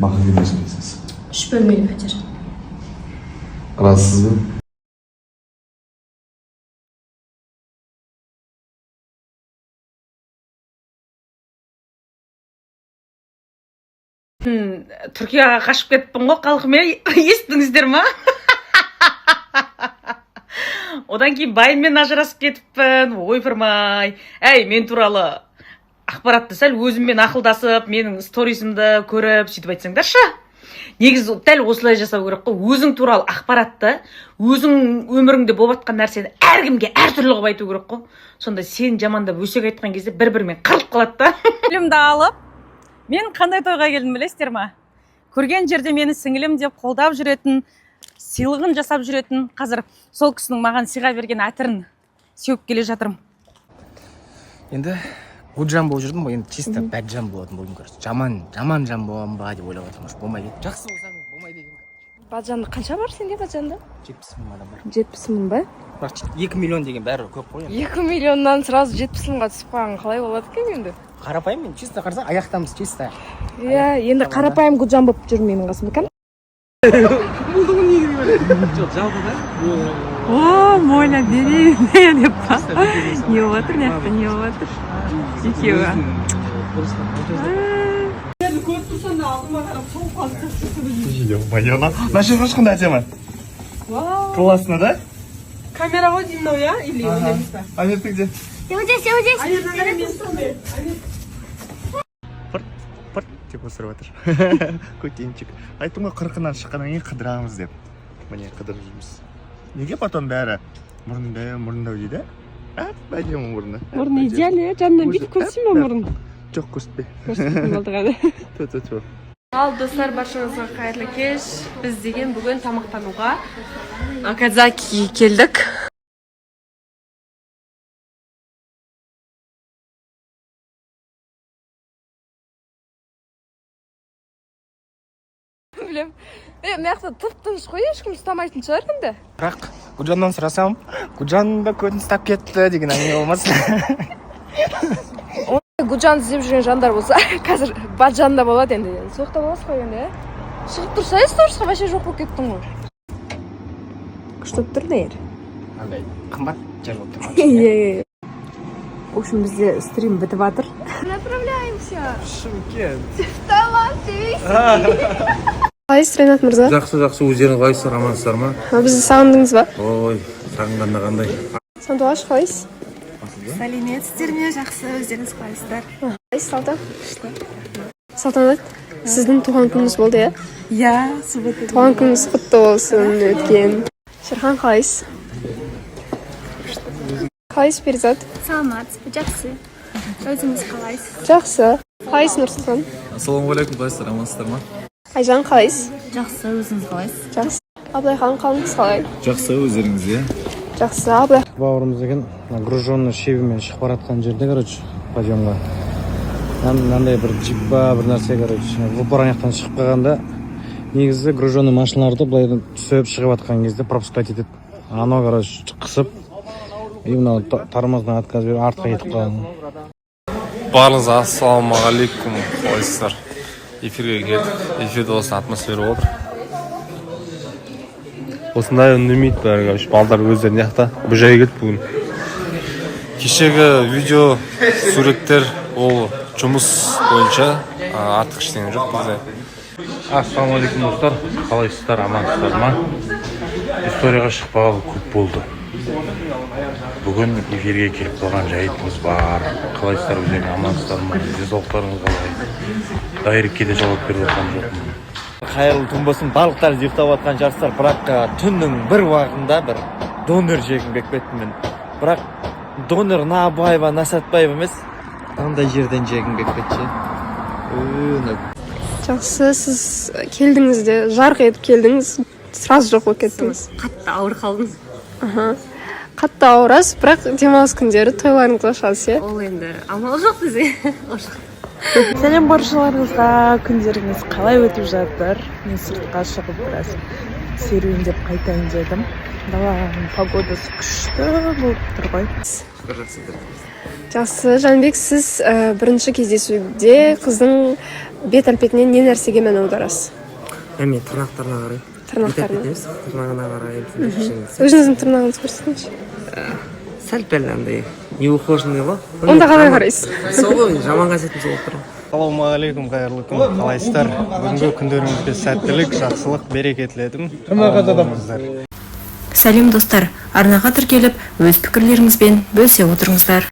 Мақұл келмесін дейсіз. 3 бөлмелі пәтер. Расыз ба? Түркияға қашып кетіппін ғой, қалқым естіңіздер ма? Одан кейін байыммен ажырасып кетіппін. Ойпырмай. Әй, мен туралы ақпаратты сәл өзіммен ақылдасып, менің сторисімді көріп, сөйтіп айтсаңдаршы. Негізі дәл осылай жасау керек қой. Өзің туралы ақпаратты, өзің өміріңде болып жатқан нәрсені әркімге әртүрлі қылып айту керек қой. Сонда сен жамандап өсек айтқан кезде бір-бірімен қырылып қалады да. Фильмді алып, мен қандай тойға келдім білесіздер ма? Көрген жерде мені сіңілім деп қолдап жүретін, сыйлығын жасап жүретін, қазір сол кісінің маған сыйға берген әтірін сеуіп келе жатырмын. Енді Гуджан болып жүрдім ғой, енді чисто бәджан болатын болдым, короче. Жаман жан боламын ба деп ойлап отырмын. Болмайды. Жақсы болсаң болмайды екен. Баджанда қанша бар сенде баджанда? 70 мың адам бар. 70 мың ба? Бірақ 2 миллион деген бәрі көп қой. 2 миллионнан сразу 70 мыңға түсіп қалған қалай болады екен енді? Қарапайым, мен чисто қарасаң аяқтамыз чисто. Иә, енді қарапайым Гуджан болып жүрмеймін қасымда. Жоқ, жалпы да. О, Моля, бери, не па. Не отыр, не отыр. Екеуі. Ё-моё, наша қашқанда әдемі. Классно, да? Камера ғой деймін ау, иә? Или емес па? Амир, ты где? Пырт деп осырып жатыр. Көтенчик. Айттым ғой 40-нан шыққаннан кейін қыдырамыз деп. Міне қыдырып жүрміз. Неге потом бәрі мұрындау дейді? Әдемі мұрны. Мұрны идеально, жанынан бүйтіп көрсей ма мұрын? Жоқ, көрсетпе. Көрсетпей болды ғана. Тө. Ал достар, баршаңызға қайырлы кеш. Біз деген бүгін тамақтануға Акадзакиге келдік. Білем. Маяқта тып-тыныш қой, ешкім ұстамайтын шығар енді. Бірақ Гуджаннан сұрасам, Гуджан да көзін ұстап кетті деген әңгіме болмас. Гуджан іздеп жүрген жандар болса, қазір Баджанда болады енді. Соқта боласыз қой енді, шығып тұрсай, сторисқа вообще жоқ болып кеттің ғой. Күштіп тұр дейір. Андай қымбат жер болып тұрған. В общем, бізде стрим бітіп жатыр. Направляемся. Шымкент. Қалайсыз, Ренат мырза? Жақсы, өздеріңіз қалайсыздар, амансыздар ма? Бізді сағындыңыз ба? Ой, сағынғанда қандай. Сандуғаш қалайсыз? Сәлеметсіздер ме? Жақсы, өздеріңіз қалайсыздар? Қалайсыз, Салтан? Салтанат, сіздің туған күніңіз болды, иә? Иә, суббота. Туған күніңіз құтты болсын өткен. Шерхан, қалайсыз? Қалайсыз, Перизат? Саламат, жақсы. Өзіңіз қалайсыз? Жақсы. Қалайсыз, Нұрсұлтан? Ассалаумағалейкум, қалайсыздар, амансыздар ма? Айжан, қалайсыз? Жақсы, өзіңіз қалайсыз? Жақсы. Абылайхан, қалыңыз қалай? Жақсы, өздеріңіз, иә? Жақсы, Абылай. Бауырымыз деген груженный шебімен шығып баратқан жерде, короче, подъемға. Мынандай бір джип ба, бір нәрсе, короче, в упор аяқтан шығып қалғанда, негізі груженный машиналарды былайдан түсіп шығып жатқан кезде пропускать етеді. Анау, короче, қысып, и мынау тормоздан отказ беріп артқа кетіп қалған. Барлыңызға ассалаумағалейкум, қалайсыздар? Эфирге келдік. Эфирде осы атмосфера отыр. Осындай үндемейді бәрі, короче, балдар өздерін яқта. Бұл жайы келді бүгін. Кешегі видео, суреттер, ол жұмыс бойынша артық ештеңе жоқ бізде. Ассалаумағалейкум достар, қалайсыздар, амансыздар ма? Историяға шықпағалы көп болды. Бүгін эфирге келіп қалған жайытымыз бар. Қалайсыздар, өздерің амансыздар ма? Денсаулықтарыңыз қалай? Дайрекке де жауап беріп жатқан жоқпын. Қайырлы түн болсын, барлықтар зерттеп жатқан жарыстар, бірақ түннің бір уақытында бір донор жегім келіп кеттім мен. Бірақ донор Набаева, Насатбаева емес, андай жерден жегім келіп кетті. Жақсы, сіз келдіңіз де, жарқ етіп келдіңіз, сразу жоқ болып кеттіңіз. Қатты ауыр қалдыңыз. Қатты ауырасыз, бірақ демалыс күндері тойларыңызға шығасыз, иә? Ол енді амал жоқ бізде. Сәлем баршаларыңызға, күндеріңіз қалай өтіп жатыр? Мен сыртқа шығып біраз серуендеп қайтайын дедім. Даланың погодасы күшті болып тұр ғой. Жақсы, Жанбек, сіз бірінші кездесуде қыздың бет әлпетінен не нәрсеге мән аударасыз? Мен тырнақтарына қараймын. Тырнақтарына? Тырнағына қараймын. Өзіңіздің тырнағыңызды көрсетіңізші. Сәл-пәл андай неухоженный ғой. Онда қалай қарайсыз? Сол ғой, жаман қасиетін сол болып тұр. Ассалаумағалейкум, қайырлы күн, қалайсыздар? Бүгінгі күндеріңізге сәттілік, жақсылық, береке тіледім. Сәлем достар, арнаға тіркеліп өз пікірлеріңізбен бөлісе отырыңыздар.